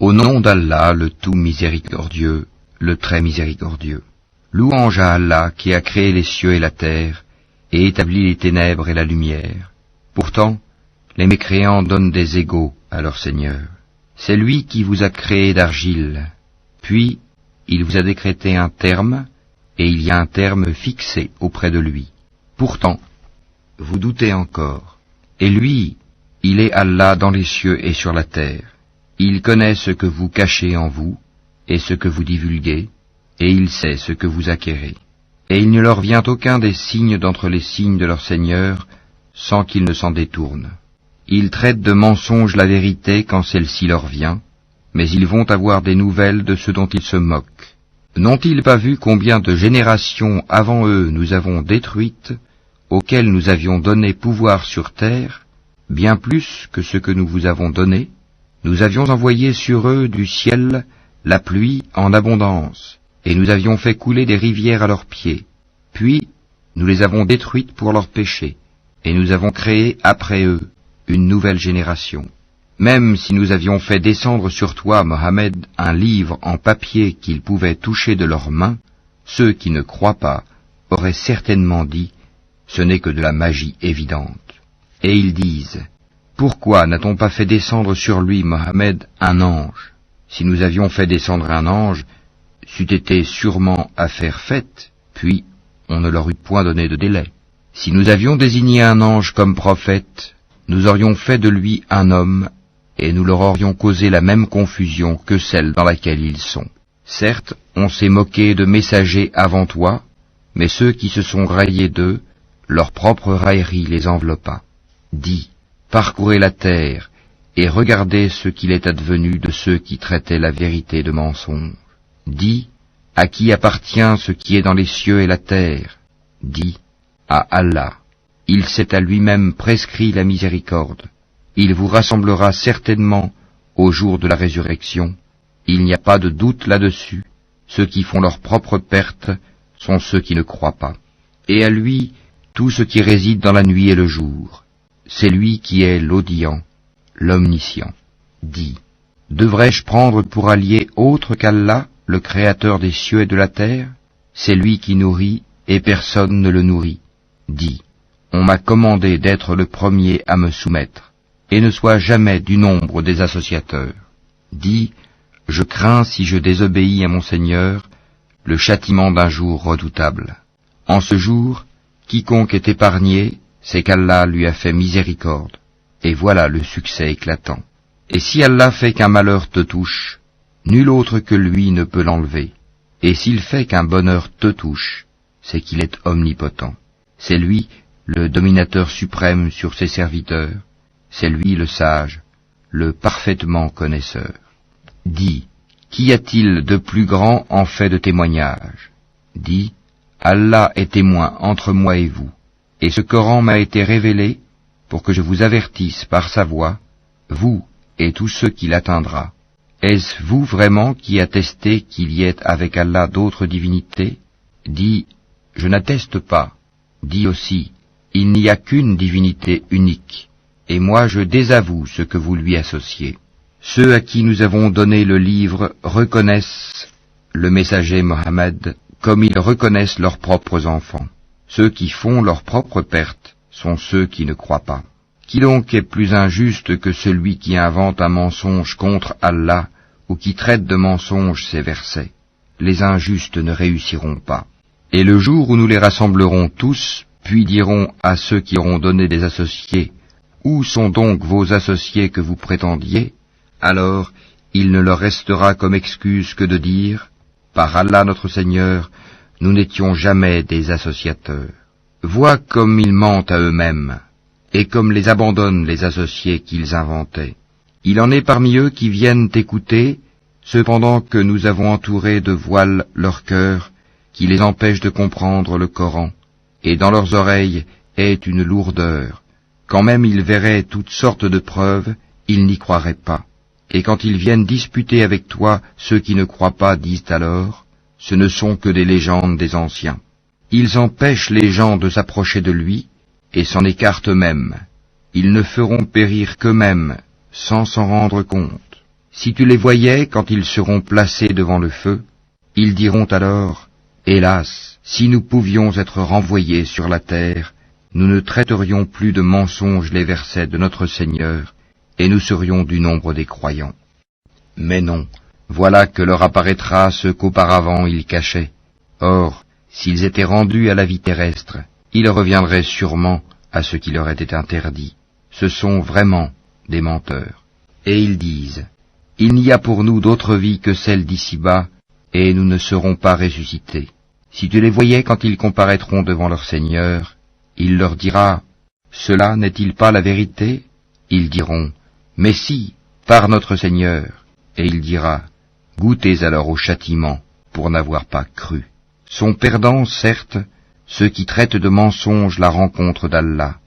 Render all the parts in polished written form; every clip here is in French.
Au nom d'Allah, le tout miséricordieux, le très miséricordieux. Louange à Allah qui a créé les cieux et la terre, et établi les ténèbres et la lumière. Pourtant, les mécréants donnent des égaux à leur Seigneur. C'est lui qui vous a créé d'argile, puis il vous a décrété un terme, et il y a un terme fixé auprès de lui. Pourtant, vous doutez encore. Et lui, il est Allah dans les cieux et sur la terre. Il connaît ce que vous cachez en vous, et ce que vous divulguez, et il sait ce que vous acquérez. Et il ne leur vient aucun des signes d'entre les signes de leur Seigneur, sans qu'ils ne s'en détournent. Ils traitent de mensonge la vérité quand celle-ci leur vient, mais ils vont avoir des nouvelles de ce dont ils se moquent. N'ont-ils pas vu combien de générations avant eux nous avons détruites, auxquelles nous avions donné pouvoir sur terre, bien plus que ce que nous vous avons donné? Nous avions envoyé sur eux du ciel la pluie en abondance, et nous avions fait couler des rivières à leurs pieds. Puis nous les avons détruites pour leurs péchés, et nous avons créé après eux une nouvelle génération. Même si nous avions fait descendre sur toi, Mohammed, un livre en papier qu'ils pouvaient toucher de leurs mains, ceux qui ne croient pas auraient certainement dit « ce n'est que de la magie évidente ». Et ils disent « pourquoi n'a-t-on pas fait descendre sur lui, Mohammed, un ange? Si nous avions fait descendre un ange, c'eût été sûrement affaire faite, puis on ne leur eût point donné de délai. Si nous avions désigné un ange comme prophète, nous aurions fait de lui un homme, et nous leur aurions causé la même confusion que celle dans laquelle ils sont. Certes, on s'est moqué de messagers avant toi, mais ceux qui se sont raillés d'eux, leur propre raillerie les enveloppa. Dis, parcourez la terre, et regardez ce qu'il est advenu de ceux qui traitaient la vérité de mensonge. Dis, à qui appartient ce qui est dans les cieux et la terre? Dis, à Allah. Il s'est à lui-même prescrit la miséricorde. Il vous rassemblera certainement au jour de la résurrection. Il n'y a pas de doute là-dessus. Ceux qui font leur propre perte sont ceux qui ne croient pas. Et à lui, tout ce qui réside dans la nuit et le jour. C'est lui qui est l'audient, l'omniscient. Dis, devrais-je prendre pour allié autre qu'Allah, le créateur des cieux et de la terre? C'est lui qui nourrit et personne ne le nourrit. Dis, on m'a commandé d'être le premier à me soumettre, et ne sois jamais du nombre des associateurs. Dis, je crains si je désobéis à mon Seigneur, le châtiment d'un jour redoutable. En ce jour, quiconque est épargné, c'est qu'Allah lui a fait miséricorde, et voilà le succès éclatant. Et si Allah fait qu'un malheur te touche, nul autre que lui ne peut l'enlever, et s'il fait qu'un bonheur te touche, c'est qu'il est omnipotent. C'est lui, le dominateur suprême sur ses serviteurs, c'est lui le sage, le parfaitement connaisseur. Dis, qu'y a-t-il de plus grand en fait de témoignage? Dis, Allah est témoin entre moi et vous, et ce Coran m'a été révélé pour que je vous avertisse par sa voix, vous et tous ceux qui l'atteindra. Est-ce vous vraiment qui attestez qu'il y ait avec Allah d'autres divinités? Dis, je n'atteste pas. Dis aussi, il n'y a qu'une divinité unique, et moi je désavoue ce que vous lui associez. Ceux à qui nous avons donné le livre reconnaissent le messager Mohammed comme ils reconnaissent leurs propres enfants. Ceux qui font leur propre perte sont ceux qui ne croient pas. Qui donc est plus injuste que celui qui invente un mensonge contre Allah ou qui traite de mensonge ces versets? Les injustes ne réussiront pas. Et le jour où nous les rassemblerons tous, puis dirons à ceux qui auront donné des associés, « Où sont donc vos associés que vous prétendiez ?» Alors, il ne leur restera comme excuse que de dire, « Par Allah notre Seigneur, nous n'étions jamais des associateurs. » Vois comme ils mentent à eux-mêmes, et comme les abandonnent les associés qu'ils inventaient. Il en est parmi eux qui viennent écouter, cependant que nous avons entouré de voiles leur cœur, qui les empêche de comprendre le Coran, et dans leurs oreilles est une lourdeur. Quand même ils verraient toutes sortes de preuves, ils n'y croiraient pas. Et quand ils viennent disputer avec toi, ceux qui ne croient pas disent alors, ce ne sont que des légendes des anciens. Ils empêchent les gens de s'approcher de lui, et s'en écartent eux-mêmes. Ils ne feront périr qu'eux-mêmes, sans s'en rendre compte. Si tu les voyais quand ils seront placés devant le feu, ils diront alors, « Hélas, si nous pouvions être renvoyés sur la terre, nous ne traiterions plus de mensonges les versets de notre Seigneur, et nous serions du nombre des croyants. » Mais non, voilà que leur apparaîtra ce qu'auparavant ils cachaient. Or, s'ils étaient rendus à la vie terrestre, ils reviendraient sûrement à ce qui leur était interdit. Ce sont vraiment des menteurs. Et ils disent, « Il n'y a pour nous d'autre vie que celle d'ici-bas, et nous ne serons pas ressuscités. » Si tu les voyais quand ils comparaîtront devant leur Seigneur, il leur dira, « Cela n'est-il pas la vérité ?» Ils diront, « Mais si, par notre Seigneur. » Et il dira, « Goûtez alors au châtiment pour n'avoir pas cru. » Sont perdants, certes, ceux qui traitent de mensonges la rencontre d'Allah,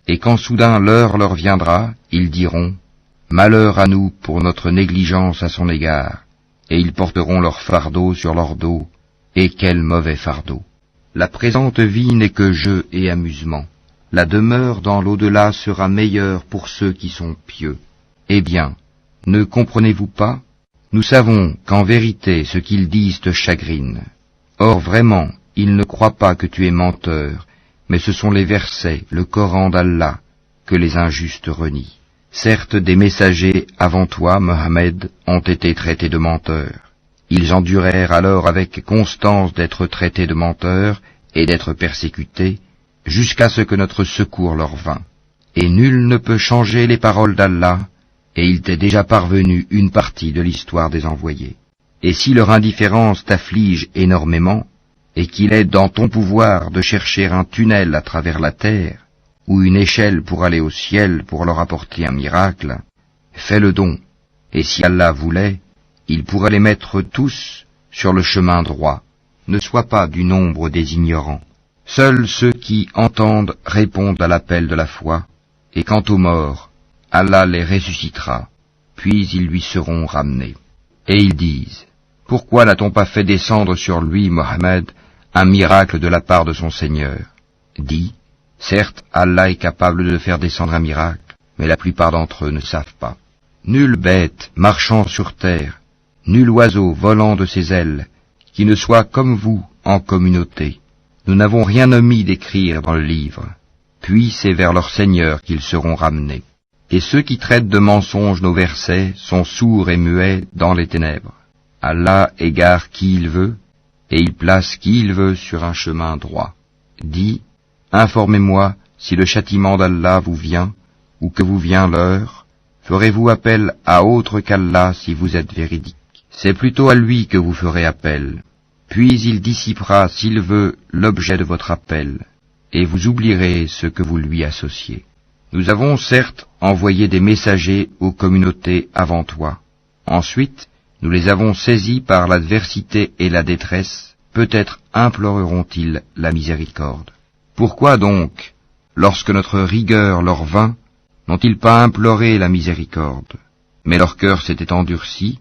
et quand soudain l'heure leur viendra, ils diront, « Malheur à nous pour notre négligence à son égard, et ils porteront leur fardeau sur leur dos, et quel mauvais fardeau. La présente vie n'est que jeu et amusement. La demeure dans l'au-delà sera meilleure pour ceux qui sont pieux. Eh bien, ne comprenez-vous pas? Nous savons qu'en vérité ce qu'ils disent te chagrine. Or vraiment, ils ne croient pas que tu es menteur, mais ce sont les versets, le Coran d'Allah, que les injustes renient. Certes, des messagers avant toi, Mohammed, ont été traités de menteurs. Ils endurèrent alors avec constance d'être traités de menteurs et d'être persécutés, jusqu'à ce que notre secours leur vînt. Et nul ne peut changer les paroles d'Allah, et il t'est déjà parvenu une partie de l'histoire des envoyés. Et si leur indifférence t'afflige énormément, et qu'il est dans ton pouvoir de chercher un tunnel à travers la terre, ou une échelle pour aller au ciel pour leur apporter un miracle, fais-le don, et si Allah voulait, il pourrait les mettre tous sur le chemin droit. Ne sois pas du nombre des ignorants. Seuls ceux qui entendent répondent à l'appel de la foi, et quant aux morts, Allah les ressuscitera, puis ils lui seront ramenés. Et ils disent, « Pourquoi n'a-t-on pas fait descendre sur lui, Mohammed, un miracle de la part de son Seigneur ?» Dis, « Certes, Allah est capable de faire descendre un miracle, mais la plupart d'entre eux ne savent pas. Nulle bête marchant sur terre, nul oiseau volant de ses ailes, qui ne soit comme vous en communauté. Nous n'avons rien omis d'écrire dans le livre. Puis c'est vers leur Seigneur qu'ils seront ramenés. Et ceux qui traitent de mensonges nos versets sont sourds et muets dans les ténèbres. Allah égare qui il veut, et il place qui il veut sur un chemin droit. Dis, informez-moi si le châtiment d'Allah vous vient, ou que vous vient l'heure. Ferez-vous appel à autre qu'Allah si vous êtes véridique? C'est plutôt à lui que vous ferez appel. Puis il dissipera, s'il veut, l'objet de votre appel, et vous oublierez ce que vous lui associez. Nous avons certes envoyé des messagers aux communautés avant toi. Ensuite, nous les avons saisis par l'adversité et la détresse, peut-être imploreront-ils la miséricorde. Pourquoi donc, lorsque notre rigueur leur vint, n'ont-ils pas imploré la miséricorde? Mais leur cœur s'était endurci,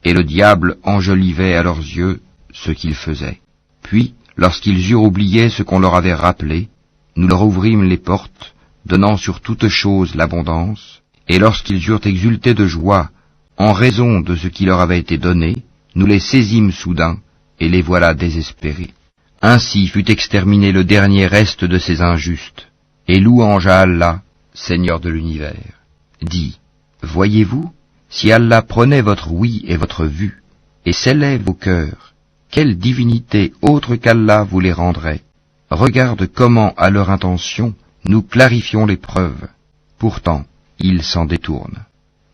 et le diable enjolivait à leurs yeux ce qu'ils faisaient. Puis, lorsqu'ils eurent oublié ce qu'on leur avait rappelé, nous leur ouvrîmes les portes, donnant sur toute chose l'abondance, et lorsqu'ils eurent exulté de joie, en raison de ce qui leur avait été donné, nous les saisîmes soudain, et les voilà désespérés. Ainsi fut exterminé le dernier reste de ces injustes, et louange à Allah, Seigneur de l'univers. Dis, voyez-vous, si Allah prenait votre oui et votre vue, et scellait vos cœurs, quelle divinité autre qu'Allah vous les rendrait? Regarde comment, à leur intention, nous clarifions les preuves. Pourtant, ils s'en détournent.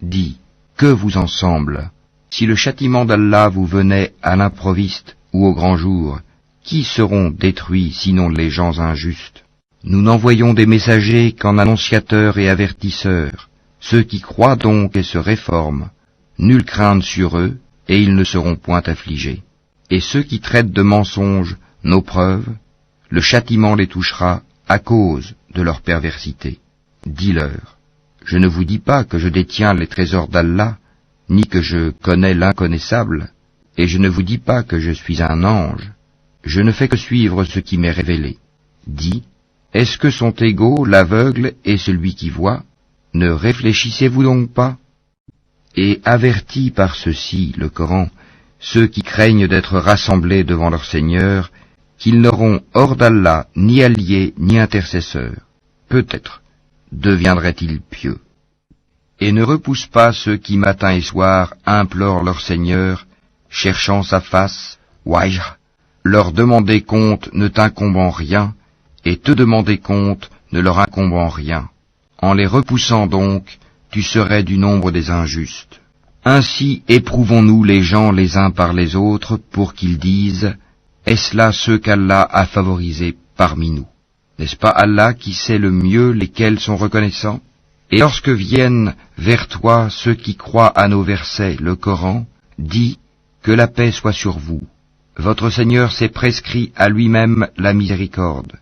Dis, que vous en semble? Si le châtiment d'Allah vous venait à l'improviste ou au grand jour, qui seront détruits sinon les gens injustes? Nous n'envoyons des messagers qu'en annonciateurs et avertisseurs. Ceux qui croient donc et se réforment, nulle crainte sur eux, et ils ne seront point affligés. Et ceux qui traitent de mensonges nos preuves, le châtiment les touchera à cause de leur perversité. Dis-leur, je ne vous dis pas que je détiens les trésors d'Allah, ni que je connais l'inconnaissable, et je ne vous dis pas que je suis un ange, je ne fais que suivre ce qui m'est révélé. Dis, est-ce que sont égaux l'aveugle et celui qui voit? Ne réfléchissez-vous donc pas? Et avertit par ceci, le Coran, ceux qui craignent d'être rassemblés devant leur Seigneur, qu'ils n'auront hors d'Allah ni alliés ni intercesseurs. Peut-être deviendraient-ils pieux. Et ne repousse pas ceux qui matin et soir implorent leur Seigneur, cherchant sa face, wajh, leur demander compte ne t'incombe rien, et te demander compte ne leur incombe rien. En les repoussant donc, tu serais du nombre des injustes. Ainsi éprouvons-nous les gens les uns par les autres pour qu'ils disent « Est-ce là ceux qu'Allah a favorisés parmi nous ?» N'est-ce pas Allah qui sait le mieux lesquels sont reconnaissants? Et lorsque viennent vers toi ceux qui croient à nos versets, le Coran, dis que la paix soit sur vous. Votre Seigneur s'est prescrit à lui-même la miséricorde.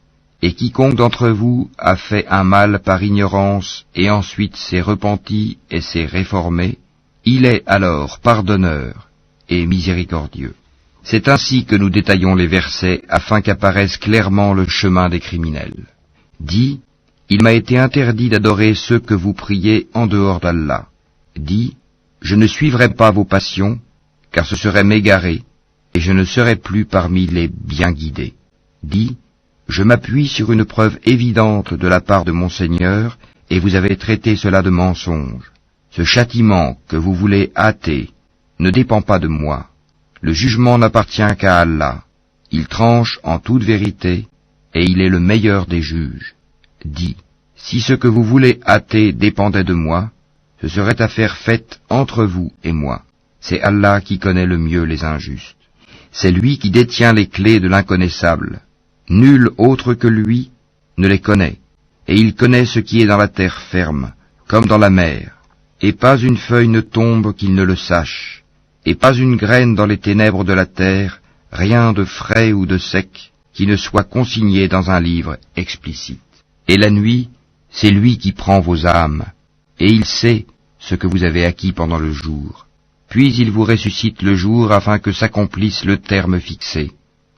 Et quiconque d'entre vous a fait un mal par ignorance et ensuite s'est repenti et s'est réformé, il est alors pardonneur et miséricordieux. C'est ainsi que nous détaillons les versets afin qu'apparaisse clairement le chemin des criminels. Dis, il m'a été interdit d'adorer ceux que vous priez en dehors d'Allah. Dis, je ne suivrai pas vos passions, car ce serait m'égarer, et je ne serai plus parmi les bien guidés. Dis, je m'appuie sur une preuve évidente de la part de mon Seigneur, et vous avez traité cela de mensonge. Ce châtiment que vous voulez hâter ne dépend pas de moi. Le jugement n'appartient qu'à Allah. Il tranche en toute vérité, et il est le meilleur des juges. Dis, si ce que vous voulez hâter dépendait de moi, ce serait affaire faite entre vous et moi. C'est Allah qui connaît le mieux les injustes. C'est lui qui détient les clés de l'inconnaissable. Nul autre que lui ne les connaît, et il connaît ce qui est dans la terre ferme, comme dans la mer, et pas une feuille ne tombe qu'il ne le sache, et pas une graine dans les ténèbres de la terre, rien de frais ou de sec, qui ne soit consigné dans un livre explicite. Et la nuit, c'est lui qui prend vos âmes, et il sait ce que vous avez acquis pendant le jour. Puis il vous ressuscite le jour afin que s'accomplisse le terme fixé.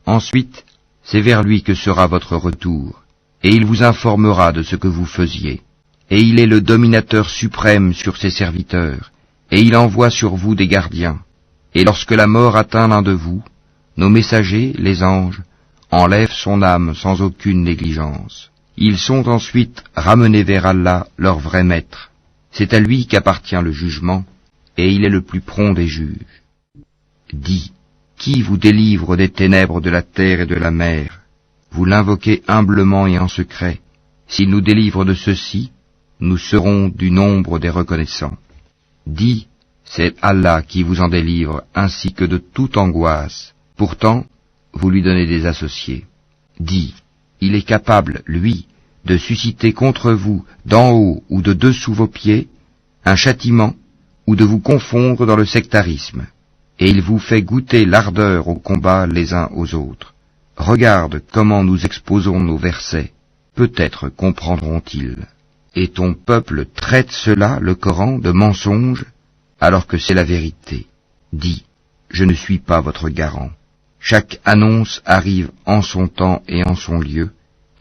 Ensuite, c'est vers lui que sera votre retour, et il vous informera de ce que vous faisiez. Et il est le dominateur suprême sur ses serviteurs, et il envoie sur vous des gardiens. Et lorsque la mort atteint l'un de vous, nos messagers, les anges, enlèvent son âme sans aucune négligence. Ils sont ensuite ramenés vers Allah, leur vrai maître. C'est à lui qu'appartient le jugement, et il est le plus prompt des juges. Dis, qui vous délivre des ténèbres de la terre et de la mer? Vous l'invoquez humblement et en secret. S'il nous délivre de ceci, nous serons du nombre des reconnaissants. Dis, c'est Allah qui vous en délivre, ainsi que de toute angoisse. Pourtant, vous lui donnez des associés. Dis, il est capable, lui, de susciter contre vous, d'en haut ou de dessous vos pieds, un châtiment, ou de vous confondre dans le sectarisme. Et il vous fait goûter l'ardeur au combat les uns aux autres. Regarde comment nous exposons nos versets, peut-être comprendront-ils. Et ton peuple traite cela, le Coran, de mensonge, alors que c'est la vérité. Dis, je ne suis pas votre garant. Chaque annonce arrive en son temps et en son lieu,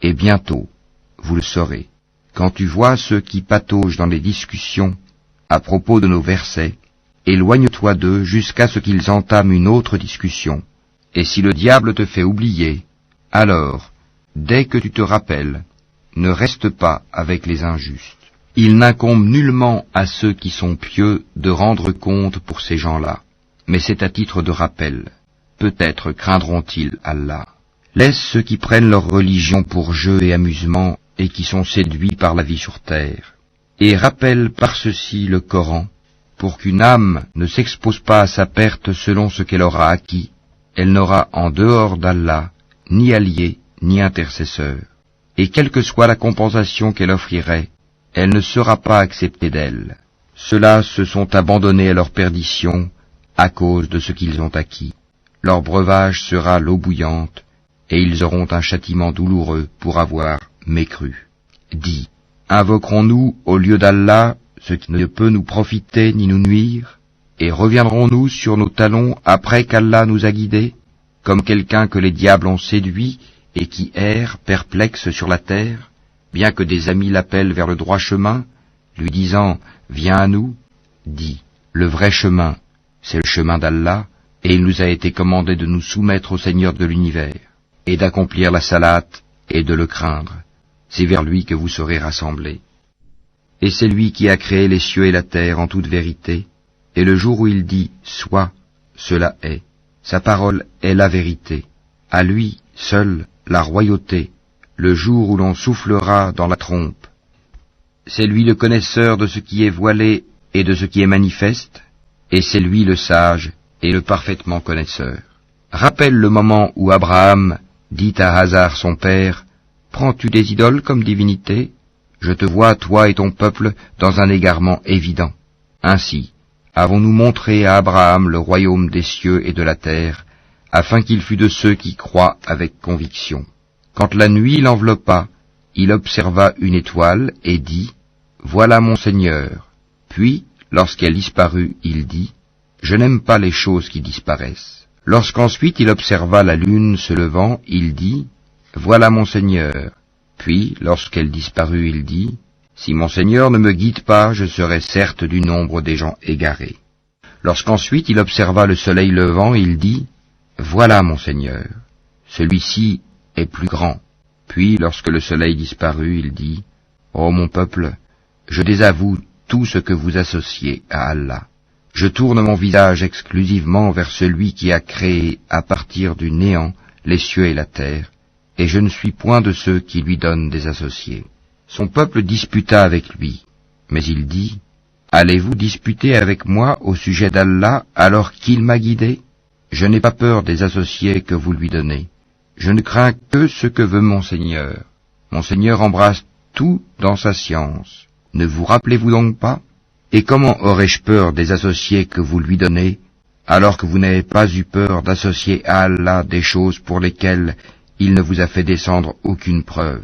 et bientôt, vous le saurez. Quand tu vois ceux qui pataugent dans les discussions à propos de nos versets, éloigne-toi d'eux jusqu'à ce qu'ils entament une autre discussion. Et si le diable te fait oublier, alors, dès que tu te rappelles, ne reste pas avec les injustes. Il n'incombe nullement à ceux qui sont pieux de rendre compte pour ces gens-là, mais c'est à titre de rappel. Peut-être craindront-ils Allah. Laisse ceux qui prennent leur religion pour jeu et amusement et qui sont séduits par la vie sur terre. Et rappelle par ceci le Coran, pour qu'une âme ne s'expose pas à sa perte selon ce qu'elle aura acquis. Elle n'aura en dehors d'Allah ni allié ni intercesseur. Et quelle que soit la compensation qu'elle offrirait, elle ne sera pas acceptée d'elle. Ceux-là se sont abandonnés à leur perdition à cause de ce qu'ils ont acquis. Leur breuvage sera l'eau bouillante, et ils auront un châtiment douloureux pour avoir mécru. Dis, invoquerons-nous au lieu d'Allah ce qui ne peut nous profiter ni nous nuire, et reviendrons-nous sur nos talons après qu'Allah nous a guidés, comme quelqu'un que les diables ont séduit et qui erre perplexe sur la terre, bien que des amis l'appellent vers le droit chemin, lui disant « Viens à nous », dis Le vrai chemin, c'est le chemin d'Allah, et il nous a été commandé de nous soumettre au Seigneur de l'univers, et d'accomplir la salate, et de le craindre. C'est vers lui que vous serez rassemblés. Et c'est lui qui a créé les cieux et la terre en toute vérité, et le jour où il dit « Sois », cela est. Sa parole est la vérité. À lui, seul, la royauté, le jour où l'on soufflera dans la trompe. C'est lui le connaisseur de ce qui est voilé et de ce qui est manifeste, et c'est lui le sage et le parfaitement connaisseur. Rappelle le moment où Abraham dit à Hazar son père, « Prends-tu des idoles comme divinité ? Je te vois, toi et ton peuple, dans un égarement évident. » Ainsi, avons-nous montré à Abraham le royaume des cieux et de la terre, afin qu'il fût de ceux qui croient avec conviction. Quand la nuit l'enveloppa, il observa une étoile et dit, « Voilà mon Seigneur. » Puis, lorsqu'elle disparut, il dit, « Je n'aime pas les choses qui disparaissent. » Lorsqu'ensuite il observa la lune se levant, il dit, « Voilà mon Seigneur. » Puis, lorsqu'elle disparut, il dit, « Si mon Seigneur ne me guide pas, je serai certes du nombre des gens égarés. » Lorsqu'ensuite il observa le soleil levant, il dit, « Voilà mon Seigneur. Celui-ci est plus grand. » Puis, lorsque le soleil disparut, il dit, « Ô mon peuple, je désavoue tout ce que vous associez à Allah. Je tourne mon visage exclusivement vers celui qui a créé à partir du néant les cieux et la terre, et je ne suis point de ceux qui lui donnent des associés. » Son peuple disputa avec lui, mais il dit, « Allez-vous disputer avec moi au sujet d'Allah alors qu'il m'a guidé ? Je n'ai pas peur des associés que vous lui donnez. Je ne crains que ce que veut mon Seigneur. Mon Seigneur embrasse tout dans sa science. Ne vous rappelez-vous donc pas ? Et comment aurais-je peur des associés que vous lui donnez, alors que vous n'avez pas eu peur d'associer à Allah des choses pour lesquelles il ne vous a fait descendre aucune preuve ?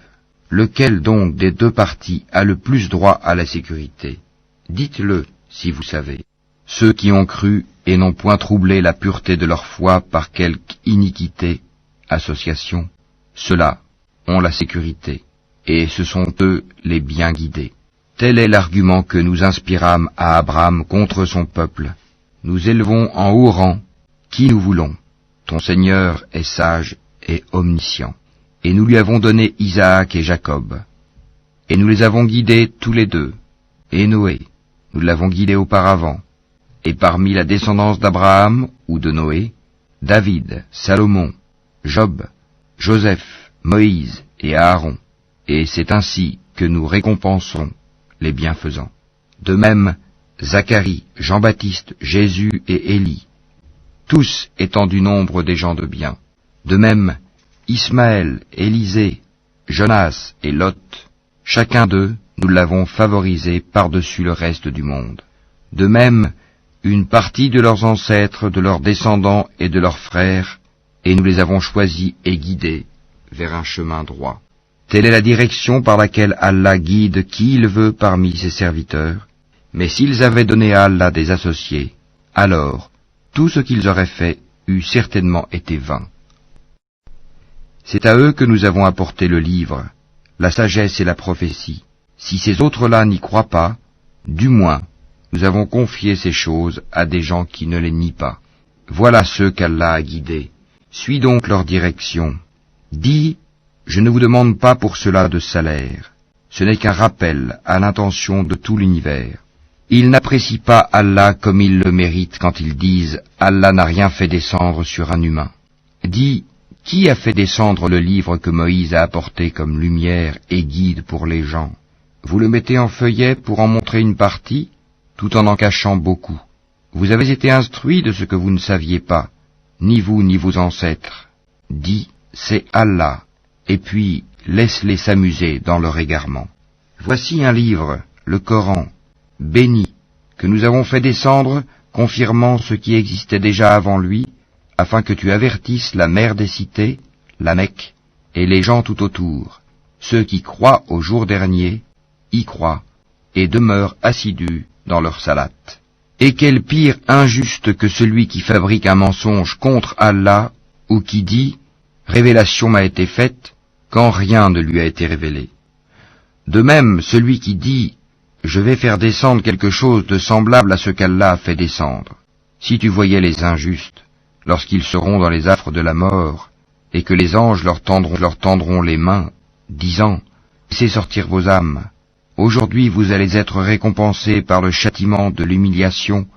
Lequel donc des deux parties a le plus droit à la sécurité ? Dites-le, si vous savez. Ceux qui ont cru et n'ont point troublé la pureté de leur foi par quelque iniquité, association, ceux-là ont la sécurité, et ce sont eux les bien guidés. Tel est l'argument que nous inspirâmes à Abraham contre son peuple. Nous élevons en haut rang qui nous voulons. Ton Seigneur est sage et omniscient. Et nous lui avons donné Isaac et Jacob. Et nous les avons guidés tous les deux. Et Noé, nous l'avons guidé auparavant. Et parmi la descendance d'Abraham ou de Noé, David, Salomon, Job, Joseph, Moïse et Aaron. Et c'est ainsi que nous récompensons les bienfaisants. De même, Zacharie, Jean-Baptiste, Jésus et Élie, tous étant du nombre des gens de bien. De même, Ismaël, Élisée, Jonas et Lot, chacun d'eux, nous l'avons favorisé par-dessus le reste du monde. De même, une partie de leurs ancêtres, de leurs descendants et de leurs frères, et nous les avons choisis et guidés vers un chemin droit. Telle est la direction par laquelle Allah guide qui il veut parmi ses serviteurs. Mais s'ils avaient donné à Allah des associés, alors tout ce qu'ils auraient fait eût certainement été vain. C'est à eux que nous avons apporté le livre, la sagesse et la prophétie. Si ces autres-là n'y croient pas, du moins, nous avons confié ces choses à des gens qui ne les nient pas. Voilà ceux qu'Allah a guidés. Suis donc leur direction. Dis, je ne vous demande pas pour cela de salaire. Ce n'est qu'un rappel à l'intention de tout l'univers. Ils n'apprécient pas Allah comme ils le méritent quand ils disent « Allah n'a rien fait descendre sur un humain ». Dis, qui a fait descendre le livre que Moïse a apporté comme lumière et guide pour les gens? Vous le mettez en feuillet pour en montrer une partie, tout en cachant beaucoup. Vous avez été instruits de ce que vous ne saviez pas, ni vous ni vos ancêtres. Dis, c'est Allah, et puis laisse-les s'amuser dans leur égarement. Voici un livre, le Coran, béni, que nous avons fait descendre, confirmant ce qui existait déjà avant lui, afin que tu avertisses la mère des cités, la Mecque, et les gens tout autour. Ceux qui croient au jour dernier, y croient, et demeurent assidus dans leur salate. Et quel pire injuste que celui qui fabrique un mensonge contre Allah, ou qui dit « Révélation m'a été faite », quand rien ne lui a été révélé. De même, celui qui dit je vais faire descendre quelque chose de semblable à ce qu'Allah a fait descendre. Si tu voyais les injustes, lorsqu'ils seront dans les affres de la mort, et que les anges leur tendront les mains, disant, laissez sortir vos âmes. Aujourd'hui vous allez être récompensés par le châtiment de l'humiliation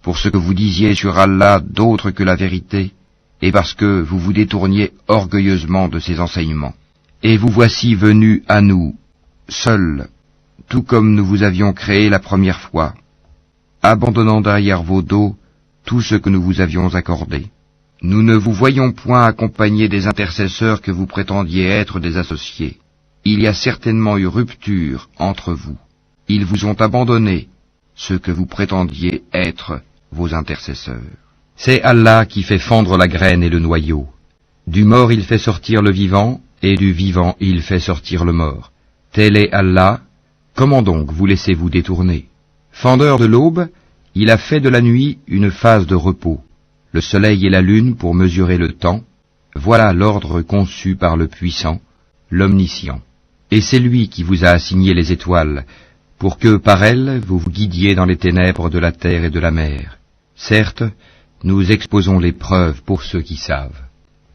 pour ce que vous disiez sur Allah d'autre que la vérité, et parce que vous vous détourniez orgueilleusement de ses enseignements. Et vous voici venus à nous, seuls, tout comme nous vous avions créé la première fois, abandonnant derrière vos dos tout ce que nous vous avions accordé. Nous ne vous voyons point accompagner des intercesseurs que vous prétendiez être des associés. Il y a certainement eu rupture entre vous. Ils vous ont abandonné ce que vous prétendiez être vos intercesseurs. C'est Allah qui fait fendre la graine et le noyau. Du mort il fait sortir le vivant, et du vivant il fait sortir le mort. Tel est Allah, comment donc vous laissez-vous détourner? Fendeur de l'aube, il a fait de la nuit une phase de repos, le soleil et la lune pour mesurer le temps, voilà l'ordre conçu par le puissant, l'omniscient. Et c'est lui qui vous a assigné les étoiles, pour que par elles vous vous guidiez dans les ténèbres de la terre et de la mer. Certes, nous exposons les preuves pour ceux qui savent.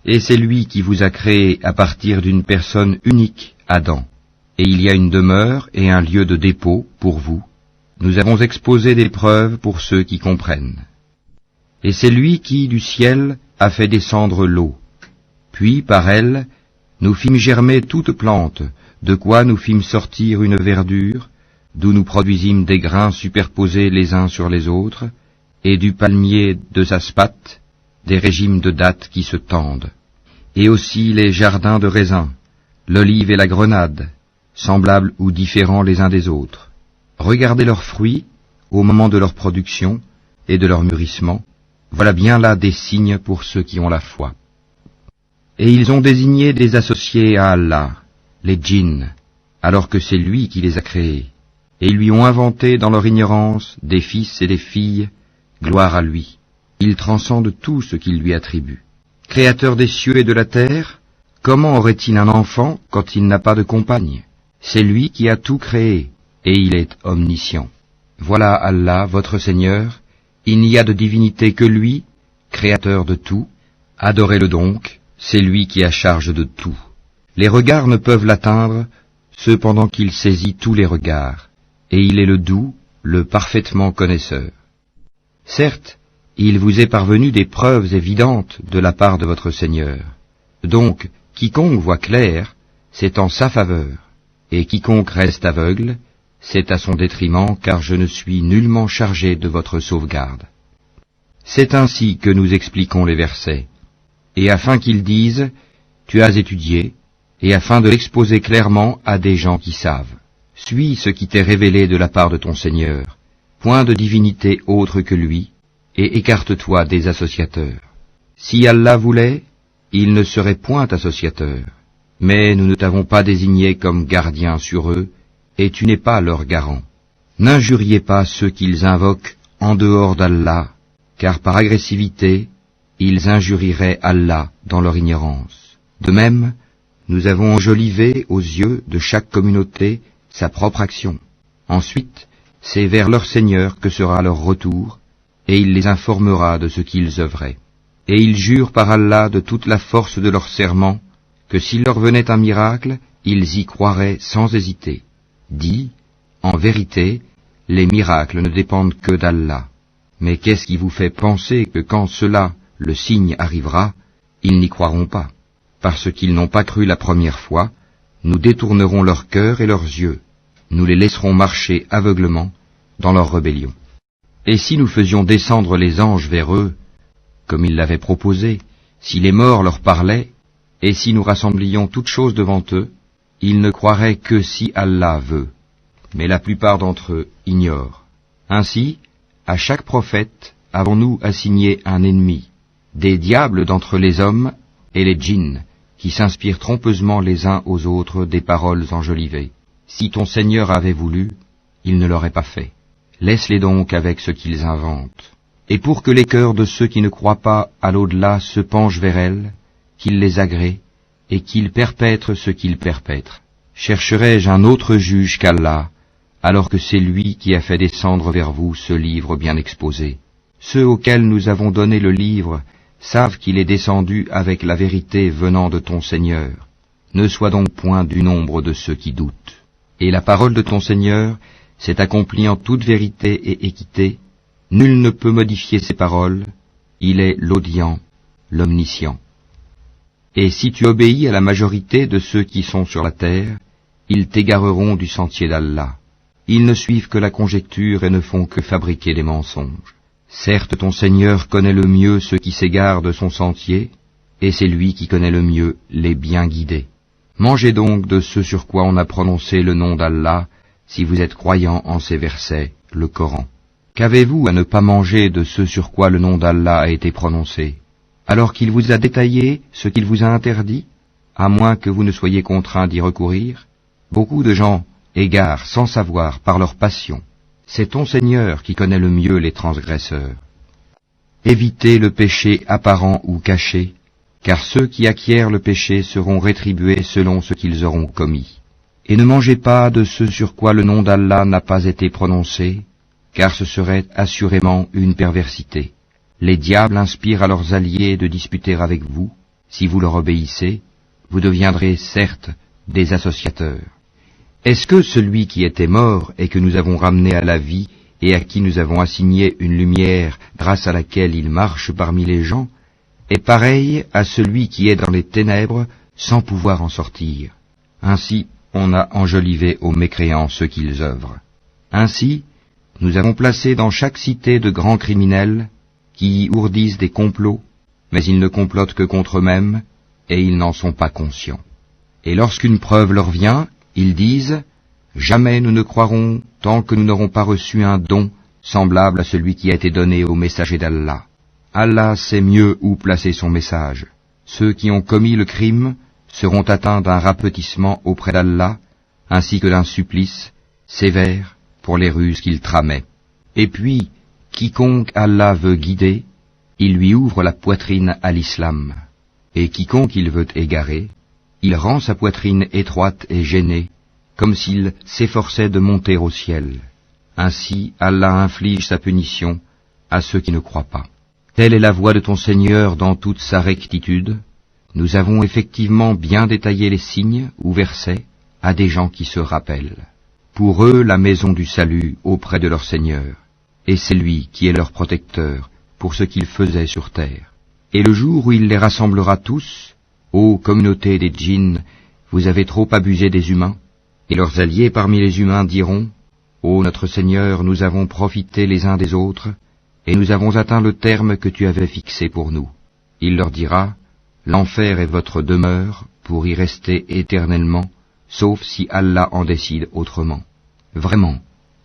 Et c'est lui qui vous a créé à partir d'une personne unique, Adam. Et il y a une demeure et un lieu de dépôt pour vous. Nous avons exposé des preuves pour ceux qui comprennent. Et c'est lui qui, du ciel, a fait descendre l'eau. Puis, par elle, nous fîmes germer toute plante, de quoi nous fîmes sortir une verdure, d'où nous produisîmes des grains superposés les uns sur les autres, et du palmier de Zaspat, des régimes de dattes qui se tendent, et aussi les jardins de raisins, l'olive et la grenade, semblables ou différents les uns des autres. Regardez leurs fruits au moment de leur production et de leur mûrissement, voilà bien là des signes pour ceux qui ont la foi. Et ils ont désigné des associés à Allah, les djinns, alors que c'est lui qui les a créés, et ils lui ont inventé dans leur ignorance des fils et des filles, gloire à lui. Il transcende tout ce qu'il lui attribue. Créateur des cieux et de la terre, comment aurait-il un enfant quand il n'a pas de compagne? C'est lui qui a tout créé, et il est omniscient. Voilà Allah, votre Seigneur, il n'y a de divinité que lui, créateur de tout. Adorez-le donc, c'est lui qui a charge de tout. Les regards ne peuvent l'atteindre, cependant qu'il saisit tous les regards, et il est le doux, le parfaitement connaisseur. Certes, il vous est parvenu des preuves évidentes de la part de votre Seigneur. Donc, quiconque voit clair, c'est en sa faveur, et quiconque reste aveugle, c'est à son détriment, car je ne suis nullement chargé de votre sauvegarde. C'est ainsi que nous expliquons les versets, et afin qu'ils disent, tu as étudié, et afin de l'exposer clairement à des gens qui savent. Suis ce qui t'est révélé de la part de ton Seigneur, point de divinité autre que lui, et écarte-toi des associateurs. Si Allah voulait, il ne serait point associateur, mais nous ne t'avons pas désigné comme gardien sur eux, et tu n'es pas leur garant. N'injuriez pas ceux qu'ils invoquent en dehors d'Allah, car par agressivité, ils injurieraient Allah dans leur ignorance. De même, nous avons enjolivé aux yeux de chaque communauté sa propre action. Ensuite, c'est vers leur Seigneur que sera leur retour, et il les informera de ce qu'ils œuvraient. Et ils jurent par Allah de toute la force de leur serment, que s'il leur venait un miracle, ils y croiraient sans hésiter. Dis, en vérité, les miracles ne dépendent que d'Allah. Mais qu'est-ce qui vous fait penser que quand cela, le signe arrivera, ils n'y croiront pas? Parce qu'ils n'ont pas cru la première fois, nous détournerons leur cœur et leurs yeux, nous les laisserons marcher aveuglement dans leur rébellion. Et si nous faisions descendre les anges vers eux, comme ils l'avaient proposé, si les morts leur parlaient, et si nous rassemblions toutes choses devant eux, ils ne croiraient que si Allah veut. Mais la plupart d'entre eux ignorent. Ainsi, à chaque prophète avons-nous assigné un ennemi, des diables d'entre les hommes et les djinns, qui s'inspirent trompeusement les uns aux autres des paroles enjolivées. Si ton Seigneur avait voulu, il ne l'aurait pas fait. Laisse-les donc avec ce qu'ils inventent. Et pour que les cœurs de ceux qui ne croient pas à l'au-delà se penchent vers elles, qu'ils les agrée, et qu'ils perpètrent ce qu'ils perpètrent. Chercherai-je un autre juge qu'Allah, alors que c'est lui qui a fait descendre vers vous ce livre bien exposé. Ceux auxquels nous avons donné le livre savent qu'il est descendu avec la vérité venant de ton Seigneur. Ne sois donc point du nombre de ceux qui doutent. Et la parole de ton Seigneur s'est accomplie en toute vérité et équité. Nul ne peut modifier ses paroles. Il est l'audient, l'omniscient. Et si tu obéis à la majorité de ceux qui sont sur la terre, ils t'égareront du sentier d'Allah. Ils ne suivent que la conjecture et ne font que fabriquer des mensonges. Certes, ton Seigneur connaît le mieux ceux qui s'égarent de son sentier, et c'est lui qui connaît le mieux les bien guidés. Mangez donc de ce sur quoi on a prononcé le nom d'Allah, si vous êtes croyants en ces versets, le Coran. Qu'avez-vous à ne pas manger de ce sur quoi le nom d'Allah a été prononcé, alors qu'il vous a détaillé ce qu'il vous a interdit, à moins que vous ne soyez contraints d'y recourir? Beaucoup de gens égarent sans savoir par leur passion. C'est ton Seigneur qui connaît le mieux les transgresseurs. Évitez le péché apparent ou caché, car ceux qui acquièrent le péché seront rétribués selon ce qu'ils auront commis. Et ne mangez pas de ce sur quoi le nom d'Allah n'a pas été prononcé, car ce serait assurément une perversité. Les diables inspirent à leurs alliés de disputer avec vous. Si vous leur obéissez, vous deviendrez certes des associateurs. Est-ce que celui qui était mort et que nous avons ramené à la vie et à qui nous avons assigné une lumière grâce à laquelle il marche parmi les gens, est pareil à celui qui est dans les ténèbres sans pouvoir en sortir? Ainsi, on a enjolivé aux mécréants ce qu'ils œuvrent. Ainsi, nous avons placé dans chaque cité de grands criminels qui y ourdissent des complots, mais ils ne complotent que contre eux-mêmes et ils n'en sont pas conscients. Et lorsqu'une preuve leur vient, ils disent « Jamais nous ne croirons tant que nous n'aurons pas reçu un don semblable à celui qui a été donné au messager d'Allah. Allah sait mieux où placer son message. Ceux qui ont commis le crime seront atteints d'un rapetissement auprès d'Allah, ainsi que d'un supplice sévère pour les ruses qu'ils tramaient. Et puis, quiconque Allah veut guider, il lui ouvre la poitrine à l'islam. Et quiconque il veut égarer, il rend sa poitrine étroite et gênée, comme s'il s'efforçait de monter au ciel. Ainsi, Allah inflige sa punition à ceux qui ne croient pas. Telle est la voie de ton Seigneur dans toute sa rectitude. Nous avons effectivement bien détaillé les signes ou versets à des gens qui se rappellent. Pour eux, la maison du salut auprès de leur Seigneur, et c'est lui qui est leur protecteur pour ce qu'ils faisaient sur terre. Et le jour où il les rassemblera tous, ô communauté des djinns, vous avez trop abusé des humains, et leurs alliés parmi les humains diront, ô notre Seigneur, nous avons profité les uns des autres, et nous avons atteint le terme que tu avais fixé pour nous. Il leur dira, l'enfer est votre demeure pour y rester éternellement, sauf si Allah en décide autrement. Vraiment,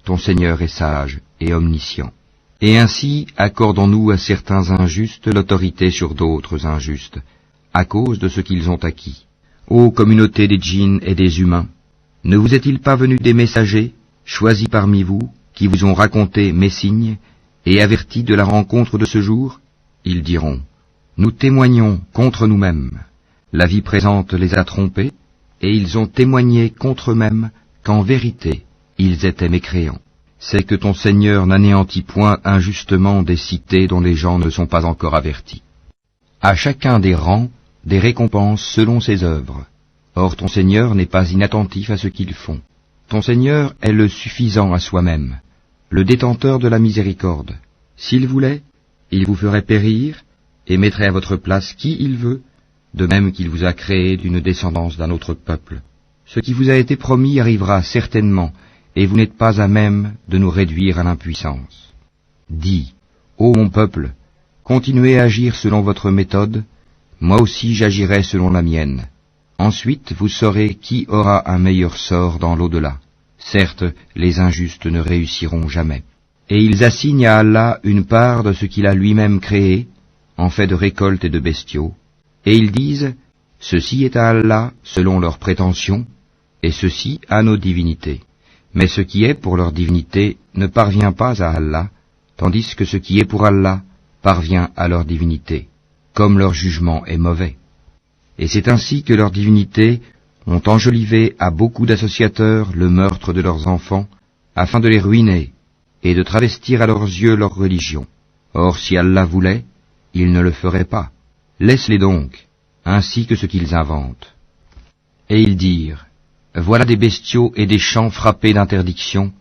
ton Seigneur est sage et omniscient. Et ainsi accordons-nous à certains injustes l'autorité sur d'autres injustes, à cause de ce qu'ils ont acquis. Ô communauté des djinns et des humains, ne vous est-il pas venu des messagers, choisis parmi vous, qui vous ont raconté mes signes, et avertis de la rencontre de ce jour? Ils diront, nous témoignons contre nous-mêmes. La vie présente les a trompés, et ils ont témoigné contre eux-mêmes qu'en vérité, ils étaient mécréants. C'est que ton Seigneur n'anéantit point injustement des cités dont les gens ne sont pas encore avertis. À chacun des rangs, des récompenses selon ses œuvres. Or ton Seigneur n'est pas inattentif à ce qu'ils font. Ton Seigneur est le suffisant à soi-même, le détenteur de la miséricorde. S'il voulait, il vous ferait périr et mettrait à votre place qui il veut, de même qu'il vous a créé d'une descendance d'un autre peuple. Ce qui vous a été promis arrivera certainement, et vous n'êtes pas à même de nous réduire à l'impuissance. Dis, ô mon peuple, continuez à agir selon votre méthode, moi aussi j'agirai selon la mienne. Ensuite vous saurez qui aura un meilleur sort dans l'au-delà. Certes, les injustes ne réussiront jamais. Et ils assignent à Allah une part de ce qu'il a lui-même créé, en fait de récoltes et de bestiaux. Et ils disent, ceci est à Allah selon leurs prétentions, et ceci à nos divinités. Mais ce qui est pour leur divinité ne parvient pas à Allah, tandis que ce qui est pour Allah parvient à leur divinité, comme leur jugement est mauvais. Et c'est ainsi que leurs divinités ont enjolivé à beaucoup d'associateurs le meurtre de leurs enfants, afin de les ruiner, et de travestir à leurs yeux leur religion. Or si Allah voulait, il ne le ferait pas. Laisse-les donc, ainsi que ce qu'ils inventent. Et ils dirent, voilà des bestiaux et des champs frappés d'interdiction,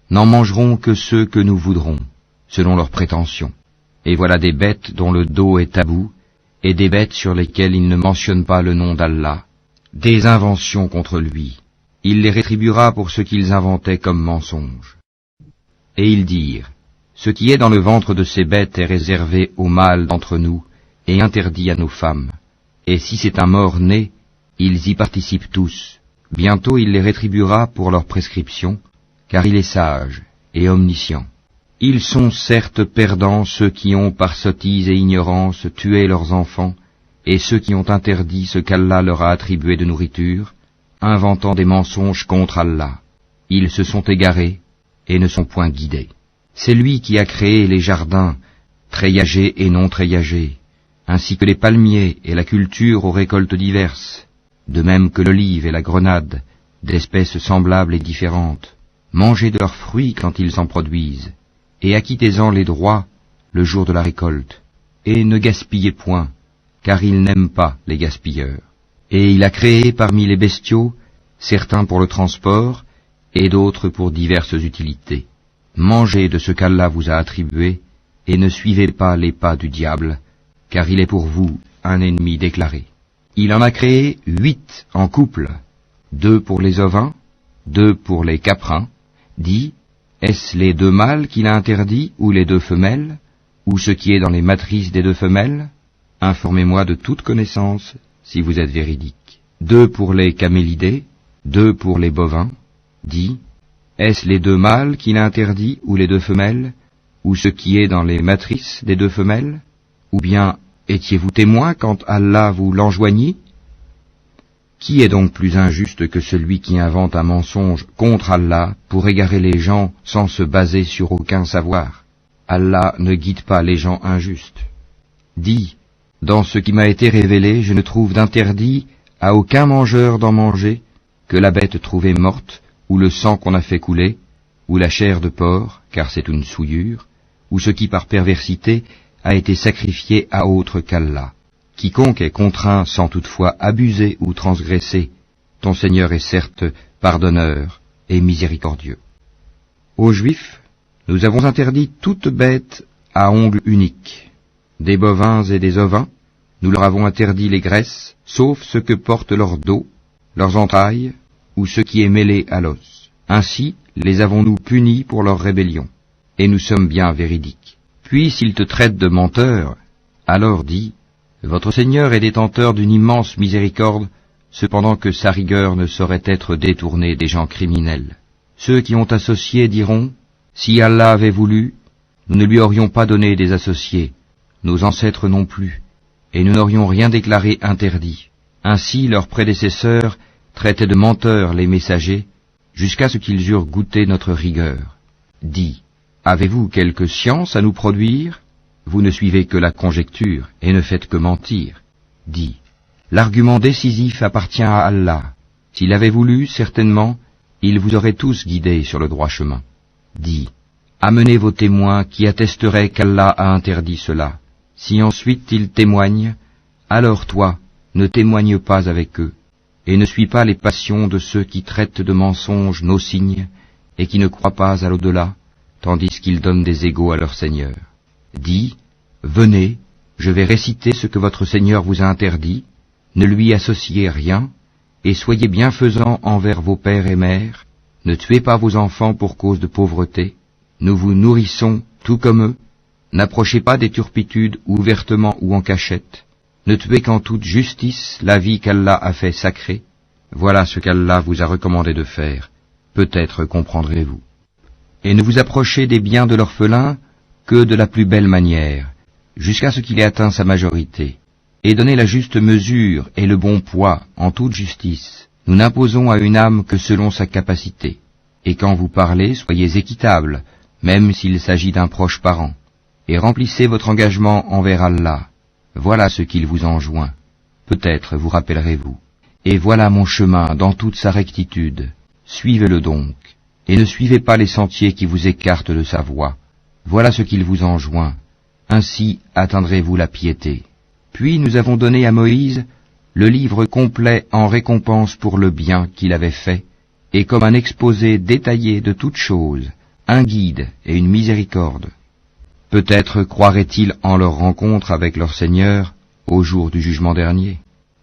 n'en mangeront que ceux que nous voudrons, selon leurs prétentions. Et voilà des bêtes dont le dos est tabou, et des bêtes sur lesquelles il ne mentionne pas le nom d'Allah, des inventions contre lui. Il les rétribuera pour ce qu'ils inventaient comme mensonges. Et ils dirent, ce qui est dans le ventre de ces bêtes est réservé aux mâles d'entre nous, et interdit à nos femmes. Et si c'est un mort-né, ils y participent tous. Bientôt il les rétribuera pour leur prescription, car il est sage et omniscient. Ils sont certes perdants ceux qui ont par sottise et ignorance tué leurs enfants, et ceux qui ont interdit ce qu'Allah leur a attribué de nourriture, inventant des mensonges contre Allah. Ils se sont égarés et ne sont point guidés. C'est lui qui a créé les jardins, treillagés et non treillagés, ainsi que les palmiers et la culture aux récoltes diverses, de même que l'olive et la grenade, d'espèces semblables et différentes. Mangez de leurs fruits quand ils en produisent, et acquittez-en les droits le jour de la récolte, et ne gaspillez point, car il n'aime pas les gaspilleurs. Et il a créé parmi les bestiaux certains pour le transport, et d'autres pour diverses utilités. Mangez de ce qu'Allah vous a attribué, et ne suivez pas les pas du diable, car il est pour vous un ennemi déclaré. Il en a créé 8 en couple, 2 pour les ovins, 2 pour les caprins. Dit, est-ce les 2 mâles qu'il a interdits, ou les 2 femelles, ou ce qui est dans les matrices des 2 femelles? Informez-moi de toute connaissance, si vous êtes véridique. 2 pour les camélidés, 2 pour les bovins. Dit, est-ce les 2 mâles qu'il a interdits, ou les 2 femelles, ou ce qui est dans les matrices des 2 femelles? Ou bien, étiez-vous témoin quand Allah vous l'enjoignit? Qui est donc plus injuste que celui qui invente un mensonge contre Allah pour égarer les gens sans se baser sur aucun savoir? Allah ne guide pas les gens injustes. Dis, dans ce qui m'a été révélé, je ne trouve d'interdit à aucun mangeur d'en manger que la bête trouvée morte, ou le sang qu'on a fait couler, ou la chair de porc, car c'est une souillure, ou ce qui par perversité a été sacrifié à autre qu'Allah. Quiconque est contraint sans toutefois abuser ou transgresser, ton Seigneur est certes pardonneur et miséricordieux. Aux Juifs, nous avons interdit toute bête à ongles uniques. Des bovins et des ovins, nous leur avons interdit les graisses, sauf ce que portent leur dos, leurs entrailles, ou ce qui est mêlé à l'os. Ainsi les avons-nous punis pour leur rébellion, et nous sommes bien véridiques. Puis s'ils te traitent de menteur, alors dis, votre Seigneur est détenteur d'une immense miséricorde, cependant que sa rigueur ne saurait être détournée des gens criminels. Ceux qui ont associé diront, si Allah avait voulu, nous ne lui aurions pas donné des associés, nos ancêtres non plus, et nous n'aurions rien déclaré interdit. Ainsi leurs prédécesseurs traitaient de menteurs les messagers, jusqu'à ce qu'ils eurent goûté notre rigueur. Dis, avez-vous quelque science à nous produire? Vous ne suivez que la conjecture, et ne faites que mentir. Dis, l'argument décisif appartient à Allah. S'il avait voulu, certainement, il vous aurait tous guidés sur le droit chemin. Dis, amenez vos témoins qui attesteraient qu'Allah a interdit cela. Si ensuite ils témoignent, alors toi, ne témoigne pas avec eux, et ne suis pas les passions de ceux qui traitent de mensonges nos signes, et qui ne croient pas à l'au-delà, tandis qu'ils donnent des égaux à leur Seigneur. Dis, venez, je vais réciter ce que votre Seigneur vous a interdit, ne lui associez rien, et soyez bienfaisants envers vos pères et mères, ne tuez pas vos enfants pour cause de pauvreté, nous vous nourrissons tout comme eux, n'approchez pas des turpitudes ouvertement ou en cachette, ne tuez qu'en toute justice la vie qu'Allah a fait sacrée, voilà ce qu'Allah vous a recommandé de faire, peut-être comprendrez-vous. Et ne vous approchez des biens de l'orphelin que de la plus belle manière, jusqu'à ce qu'il ait atteint sa majorité, et donnez la juste mesure et le bon poids en toute justice. Nous n'imposons à une âme que selon sa capacité, et quand vous parlez, soyez équitable, même s'il s'agit d'un proche parent, et remplissez votre engagement envers Allah. Voilà ce qu'il vous enjoint. Peut-être vous rappellerez-vous. Et voilà mon chemin dans toute sa rectitude. Suivez-le donc. et ne suivez pas les sentiers qui vous écartent de sa voie. Voilà ce qu'il vous enjoint. Ainsi atteindrez-vous la piété. Puis nous avons donné à Moïse le livre complet en récompense pour le bien qu'il avait fait, et comme un exposé détaillé de toutes choses, un guide et une miséricorde. Peut-être croiraient-ils en leur rencontre avec leur Seigneur au jour du jugement dernier.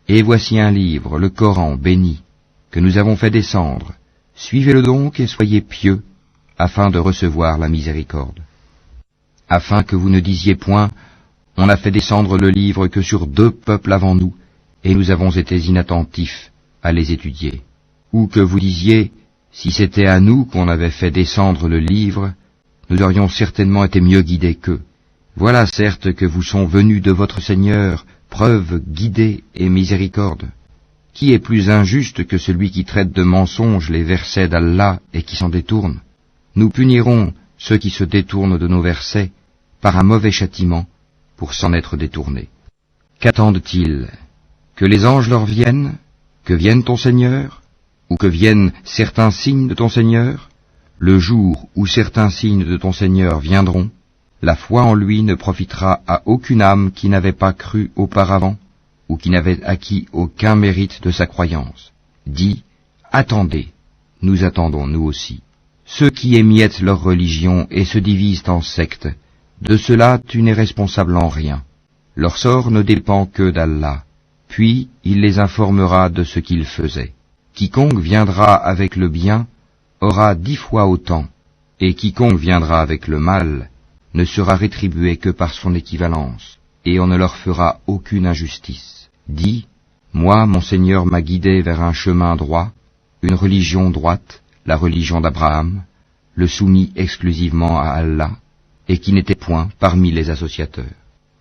Et voici un livre, le Coran béni, que nous avons fait descendre. Suivez-le donc et soyez pieux, afin de recevoir la miséricorde. Afin que vous ne disiez point, on a fait descendre le livre que sur 2 peuples avant nous, et nous avons été inattentifs à les étudier. Ou que vous disiez, si c'était à nous qu'on avait fait descendre le livre, nous aurions certainement été mieux guidés qu'eux. Voilà certes que vous sont venus de votre Seigneur preuve guidée et miséricorde. Qui est plus injuste que celui qui traite de mensonges les versets d'Allah et qui s'en détourne? Nous punirons ceux qui se détournent de nos versets par un mauvais châtiment pour s'en être détournés. Qu'attendent-ils? Que les anges leur viennent? Que vienne ton Seigneur? Ou que viennent certains signes de ton Seigneur? Le jour où certains signes de ton Seigneur viendront, la foi en lui ne profitera à aucune âme qui n'avait pas cru auparavant, ou qui n'avait acquis aucun mérite de sa croyance. Dis, attendez, nous attendons nous aussi. Ceux qui émiettent leur religion et se divisent en sectes, de cela tu n'es responsable en rien. Leur sort ne dépend que d'Allah, puis il les informera de ce qu'ils faisaient. Quiconque viendra avec le bien aura 10 fois autant, et quiconque viendra avec le mal ne sera rétribué que par son équivalence, et on ne leur fera aucune injustice. Dis, moi, mon Seigneur m'a guidé vers un chemin droit, une religion droite, la religion d'Abraham, le soumis exclusivement à Allah, et qui n'était point parmi les associateurs.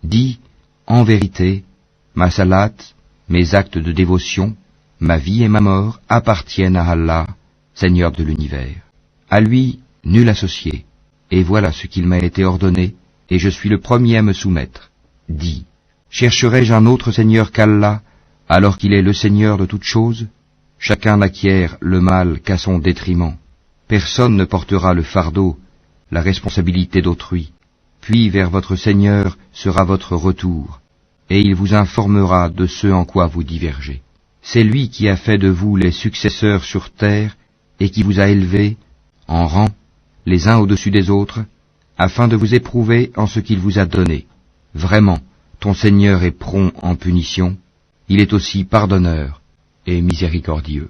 Dis, en vérité, ma salat, mes actes de dévotion, ma vie et ma mort appartiennent à Allah, Seigneur de l'univers. À lui, nul associé, et voilà ce qu'il m'a été ordonné, et je suis le premier à me soumettre. Dis, chercherai-je un autre Seigneur qu'Allah, alors qu'il est le Seigneur de toutes choses? Chacun n'acquiert le mal qu'à son détriment. Personne ne portera le fardeau, la responsabilité d'autrui. Puis vers votre Seigneur sera votre retour, et il vous informera de ce en quoi vous divergez. C'est lui qui a fait de vous les successeurs sur terre, et qui vous a élevés, en rang, les uns au-dessus des autres, afin de vous éprouver en ce qu'il vous a donné. Vraiment, ton Seigneur est prompt en punition, il est aussi pardonneur et miséricordieux.